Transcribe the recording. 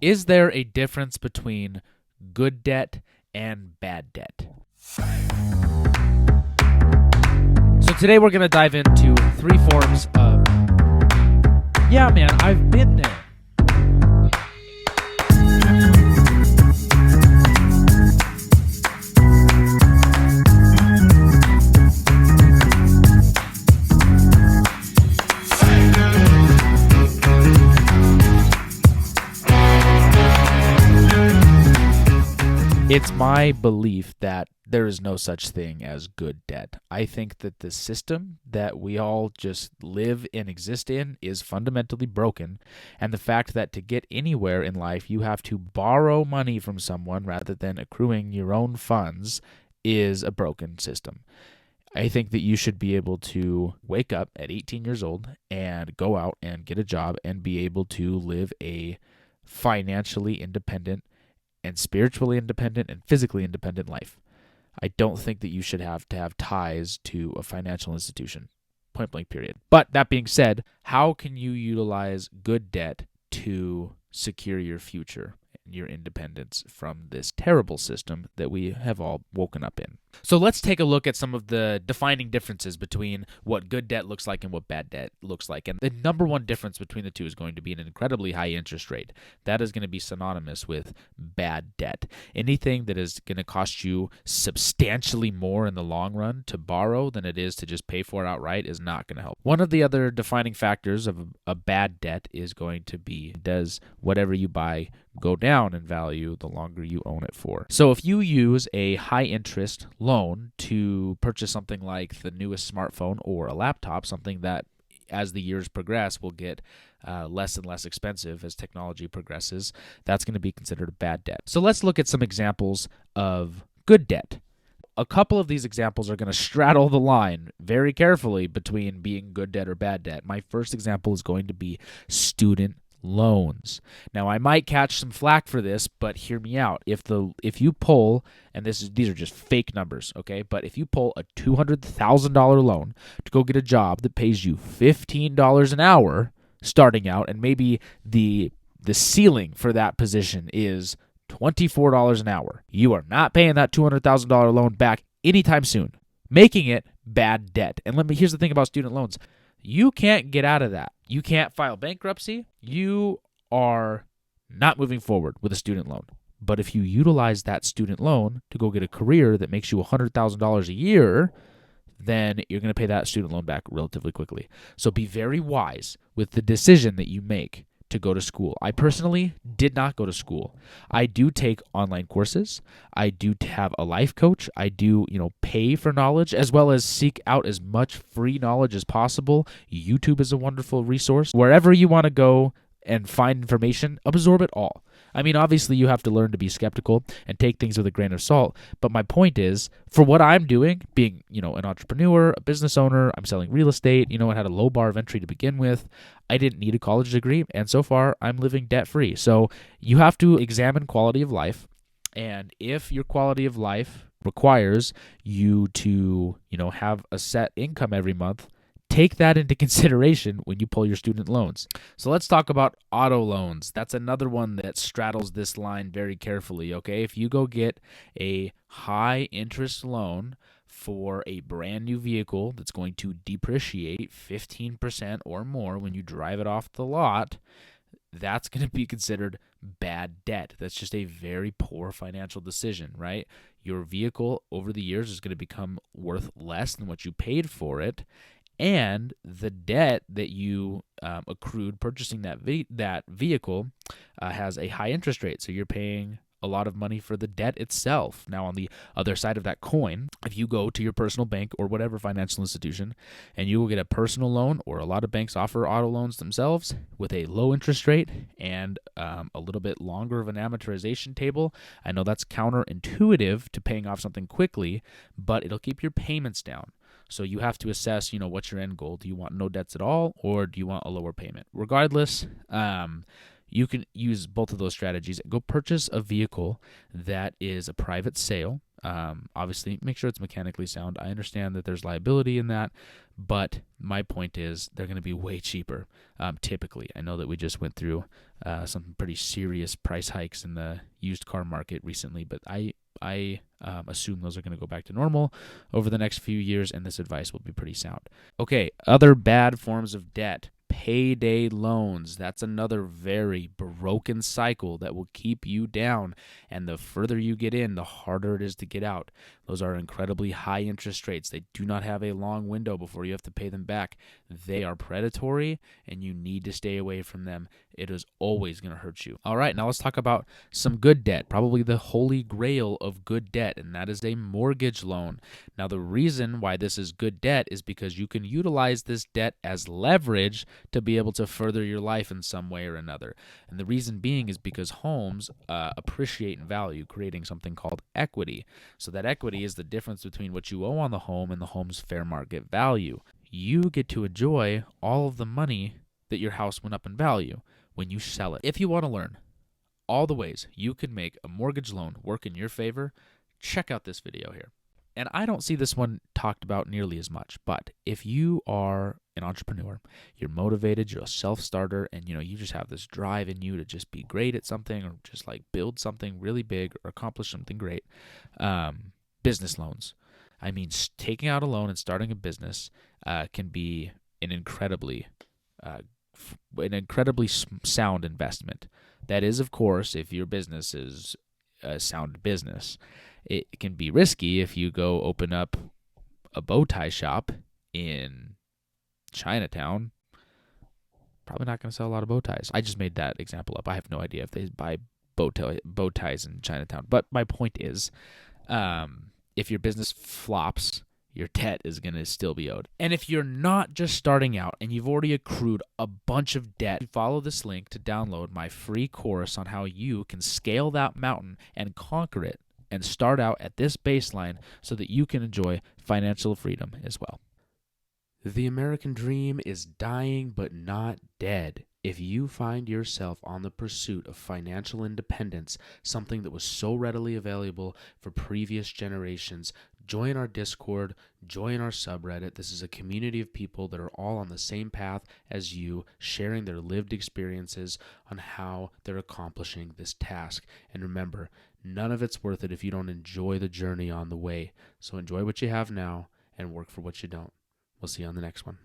Is there a difference between good debt and bad debt? So today we're going to dive into 3 forms of, yeah, man, I've been there. It's my belief that there is no such thing as good debt. I think that the system that we all just live and exist in is fundamentally broken, and the fact that to get anywhere in life you have to borrow money from someone rather than accruing your own funds is a broken system. I think that you should be able to wake up at 18 years old and go out and get a job and be able to live a financially independent and spiritually independent and physically independent life. I don't think that you should have to have ties to a financial institution, point blank period. But that being said, how can you utilize good debt to secure your future and your independence from this terrible system that we have all woken up in? So let's take a look at some of the defining differences between what good debt looks like and what bad debt looks like. And the number one difference between the two is going to be an incredibly high interest rate. That is going to be synonymous with bad debt. Anything that is going to cost you substantially more in the long run to borrow than it is to just pay for it outright is not going to help. One of the other defining factors of a bad debt is going to be, does whatever you buy go down in value the longer you own it for? So if you use a high interest loan to purchase something like the newest smartphone or a laptop, something that as the years progress will get less and less expensive as technology progresses, that's going to be considered a bad debt. So let's look at some examples of good debt. A couple of these examples are going to straddle the line very carefully between being good debt or bad debt. My first example is going to be student loans. Now, I might catch some flack for this, but hear me out. If you pull, and these are just fake numbers, okay? But if you pull a $200,000 loan to go get a job that pays you $15 an hour starting out, and maybe the ceiling for that position is $24 an hour, you are not paying that $200,000 loan back anytime soon, making it bad debt. And here's the thing about student loans. You can't get out of that. You can't file bankruptcy. You are not moving forward with a student loan. But if you utilize that student loan to go get a career that makes you $100,000 a year, then you're going to pay that student loan back relatively quickly. So be very wise with the decision that you make to go to school. I personally did not go to school. I do take online courses. I do have a life coach. I do, pay for knowledge as well as seek out as much free knowledge as possible. YouTube is a wonderful resource. Wherever you want to go and find information, absorb it all. I mean, obviously you have to learn to be skeptical and take things with a grain of salt. But my point is, for what I'm doing, being, an entrepreneur, a business owner, I'm selling real estate, I had a low bar of entry to begin with. I didn't need a college degree. And so far I'm living debt free. So you have to examine quality of life. And if your quality of life requires you to, have a set income every month, take that into consideration when you pull your student loans. So let's talk about auto loans. That's another one that straddles this line very carefully, okay? If you go get a high interest loan for a brand new vehicle that's going to depreciate 15% or more when you drive it off the lot, that's going to be considered bad debt. That's just a very poor financial decision, right? Your vehicle over the years is going to become worth less than what you paid for it. And the debt that you accrued purchasing that vehicle has a high interest rate. So you're paying a lot of money for the debt itself. Now, on the other side of that coin, if you go to your personal bank or whatever financial institution and you will get a personal loan, or a lot of banks offer auto loans themselves with a low interest rate and a little bit longer of an amortization table, I know that's counterintuitive to paying off something quickly, but it'll keep your payments down. So you have to assess, what's your end goal? Do you want no debts at all, or do you want a lower payment? Regardless, you can use both of those strategies and go purchase a vehicle that is a private sale. Obviously, make sure it's mechanically sound. I understand that there's liability in that, but my point is they're going to be way cheaper. Typically, I know that we just went through some pretty serious price hikes in the used car market recently, but I assume those are going to go back to normal over the next few years, and this advice will be pretty sound. Okay, other bad forms of debt. Payday loans. That's another very broken cycle that will keep you down. And the further you get in, the harder it is to get out. Those are incredibly high interest rates. They do not have a long window before you have to pay them back. They are predatory, and you need to stay away from them. It is always going to hurt you. All right, now let's talk about some good debt, probably the holy grail of good debt, and that is a mortgage loan. Now, the reason why this is good debt is because you can utilize this debt as leverage to be able to further your life in some way or another. And the reason being is because homes appreciate in value, creating something called equity. So that equity is the difference between what you owe on the home and the home's fair market value. You get to enjoy all of the money that your house went up in value when you sell it. If you want to learn all the ways you can make a mortgage loan work in your favor, check out this video here. And I don't see this one talked about nearly as much, but if you are an entrepreneur, you're motivated, you're a self-starter, and you just have this drive in you to just be great at something or just like build something really big or accomplish something great, business loans. I mean, taking out a loan and starting a business can be an incredibly sound investment. That is, of course, if your business is a sound business. It can be risky if you go open up a bow tie shop in Chinatown. Probably not going to sell a lot of bow ties. I just made that example up. I have no idea if they buy bow ties in Chinatown. But my point is, if your business flops, your debt is going to still be owed. And if you're not just starting out and you've already accrued a bunch of debt, follow this link to download my free course on how you can scale that mountain and conquer it and start out at this baseline so that you can enjoy financial freedom as well. The American dream is dying but not dead. If you find yourself on the pursuit of financial independence, something that was so readily available for previous generations, join our Discord, join our subreddit. This is a community of people that are all on the same path as you, sharing their lived experiences on how they're accomplishing this task. And remember, none of it's worth it if you don't enjoy the journey on the way. So enjoy what you have now and work for what you don't. We'll see you on the next one.